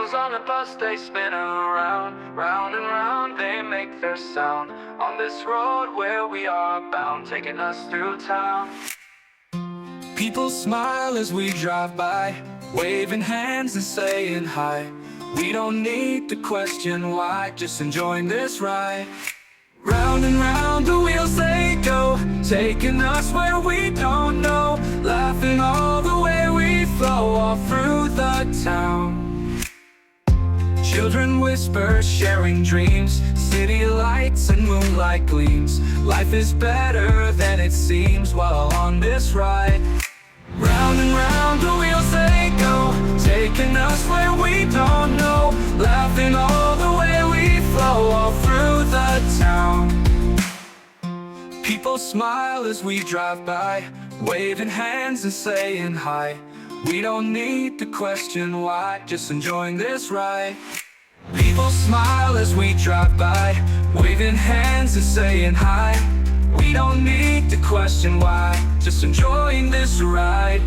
wheels on a bus, they spin around, round and round, they make their sound on this road where we are bound, taking us through town. People smile as we drive by, waving hands and saying hi. We don't need to question why, just enjoying this ride. Round and round the wheels they go, taking us where we don't know, laughing all the way we flow all through the town. Children whisper, sharing dreams, city lights and moonlight gleams. Life is better than it seems while on this ride. Round and round the wheels they go, taking us where we don't know, laughing all the way we flow all through the town. People smile as we drive by, waving hands and saying hi. We don't need to question why, just enjoying this ride. People smile as we drive by, waving hands and saying hi. We don't need to question why, just enjoying this ride.